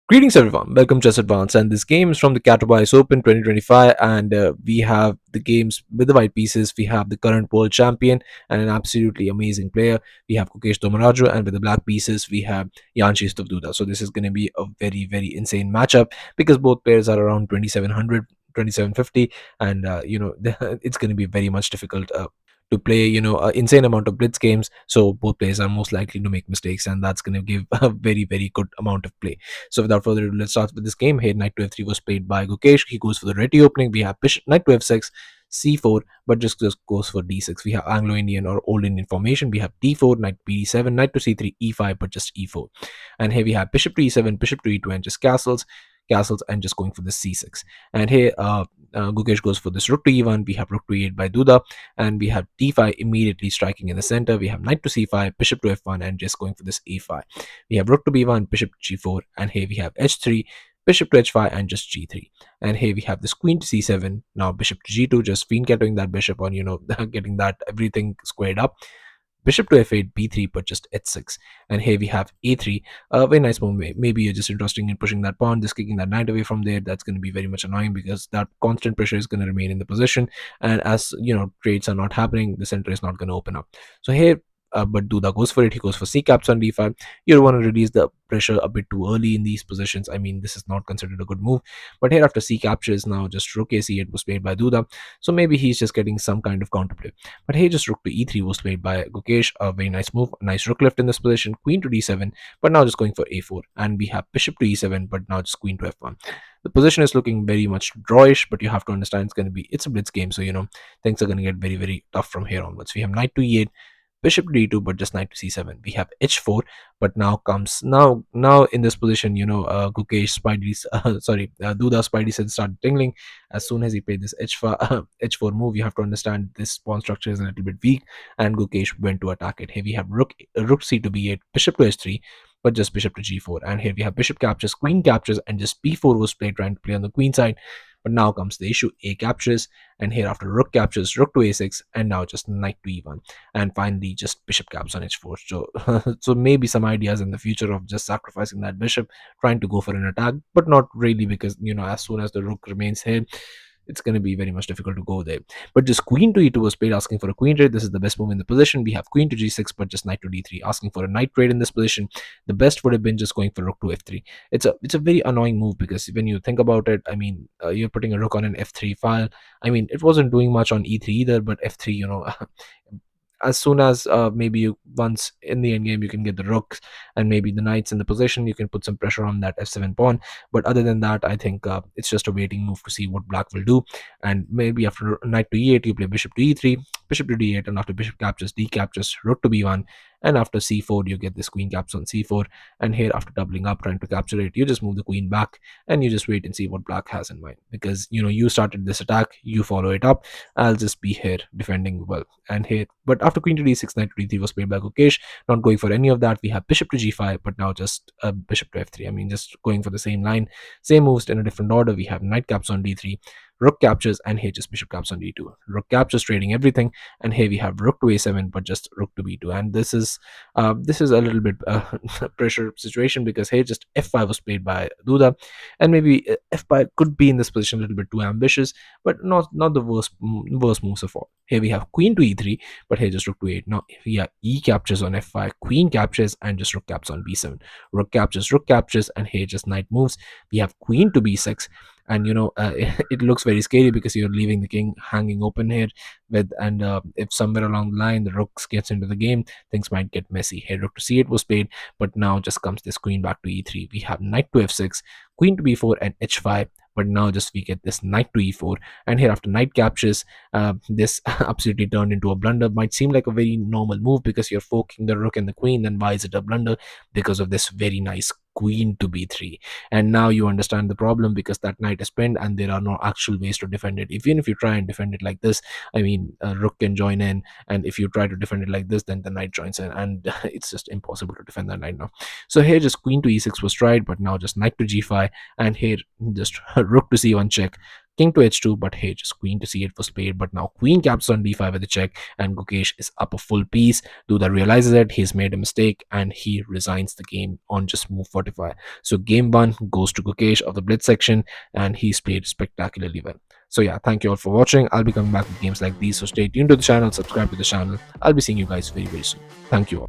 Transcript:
Greetings everyone, welcome to Chess Advance, and this game is from the Katowice Open 2025, and we have the games with the white pieces. We have the current world champion and an absolutely amazing player. We have Gukesh, and with the black pieces we have Jan-Krzysztof Duda. So this is going to be a very insane matchup because both players are around 2700, 2750, and it's going to be very much difficult to play an insane amount of blitz games, so both players are most likely to make mistakes, and that's going to give a very good amount of play. So without further ado, let's start with this game. Here, knight to f3 was played by Gukesh. He goes for the ready opening. We have bishop knight to f6, c4, but just goes for d6. We have Anglo-Indian or Old Indian formation. We have d4, knight b7, knight to c3, e5, but just e4. And here we have bishop to e7, bishop to e2, and just castles, and just going for the c6. And here Gukesh goes for this rook to e1. We have rook to e8 by Duda, and we have d5 immediately striking in the center. We have knight to c5, bishop to f1, and just going for this a5. We have rook to b1, bishop to g4, and here we have h3, bishop to h5, and just g3. And here we have this queen to c7, now bishop to g2, just fiend cutting that bishop on getting that everything squared up. Bishop to f8, b3, but just h6. And here we have a3. A very nice move. Maybe you're just interested in pushing that pawn, just kicking that knight away from there. That's going to be very much annoying because that constant pressure is going to remain in the position. And as trades are not happening, the center is not going to open up. So here, but Duda goes for it. He goes for c caps on d5. You don't want to release the pressure a bit too early in these positions. I mean, this is not considered a good move. But here, after c captures, now just rook a c8 was played by Duda. So maybe he's just getting some kind of counterplay. But here, just rook to e3 was played by Gukesh. A very nice move. Nice rook left in this position. Queen to d7, but now just going for a4. And we have bishop to e7, but now just queen to f1. The position is looking very much drawish, but you have to understand it's a blitz game, so things are going to get very tough from here onwards. We have knight to e8, bishop to d2, but just knight to c7. We have h4, but now in this position, Gukesh Spidey's Duda Spidey sense started tingling as soon as he played this h4 h4 move. You have to understand this pawn structure is a little bit weak, and Gukesh went to attack it. Here we have rook c to b8, bishop to h3, but just bishop to g4. And here we have bishop captures, queen captures, and just b4 was played, trying to play on the queen side. But now comes the issue. A captures, and here after rook captures, rook to a6, and now just knight to e1, and finally just bishop caps on h4. So so maybe some ideas in the future of just sacrificing that bishop, trying to go for an attack, but not really, because as soon as the rook remains here, it's going to be very much difficult to go there. But just queen to e2 was played, asking for a queen trade. This is the best move in the position. We have queen to g6, but just knight to d3, asking for a knight trade in this position. The best would have been just going for rook to f3. It's a very annoying move, because when you think about it, I mean, you're putting a rook on an f3 file. I mean, it wasn't doing much on e3 either, but f3, as soon as maybe once in the end game you can get the rooks and maybe the knights in the position, you can put some pressure on that f7 pawn. But other than that, I think it's just a waiting move to see what black will do. And maybe after knight to e8, you play bishop to e3, bishop to d8, and after bishop captures, d captures, rook to b1, and after c4 you get this queen caps on c4. And here, after doubling up trying to capture it, you just move the queen back, and you just wait and see what black has in mind, because you started this attack, you follow it up. I'll just be here defending well. And here, but after queen to d6, knight to d3 was played by Gukesh, not going for any of that. We have bishop to g5, but now just bishop to f3. I mean, just going for the same line, same moves in a different order. We have knight caps on d3, rook captures, and here just bishop caps on d2. Rook captures, trading everything. And here we have rook to a7, but just rook to b2. And this is a little bit pressure situation, because here just f5 was played by Duda, and maybe f5 could be in this position a little bit too ambitious, but not the worst moves of all. Here we have queen to e3, but here just rook to 8. Now we have e captures on f5, queen captures, and just rook caps on b7. Rook captures, and here just knight moves. We have queen to b6, and it looks very scary, because you're leaving the king hanging open here and if somewhere along the line the rooks gets into the game, things might get messy. Here rook to c8 was played, but now just comes this queen back to e3. We have knight to f6, queen to b4, and h5, but now just we get this knight to e4. And here, after knight captures, this absolutely turned into a blunder. Might seem like a very normal move because you're forking the rook and the queen, then why is it a blunder? Because of this very nice queen to b3. And now you understand the problem, because that knight is pinned and there are no actual ways to defend it. Even if you try and defend it like this, I mean, rook can join in, and if you try to defend it like this, then the knight joins in, and it's just impossible to defend that knight now. So here just queen to e6 was tried, but now just knight to g5, and here just rook to c1 check, king to h2, but hey, just queen to c8 was played. But now queen captures on d5 with a check, and Gukesh is up a full piece. Duda realizes it, he's made a mistake, and he resigns the game on just move 45. So game 1 goes to Gukesh of the blitz section, and he's played spectacularly well. So yeah, thank you all for watching. I'll be coming back with games like these, so stay tuned to the channel, subscribe to the channel. I'll be seeing you guys very, very soon. Thank you all.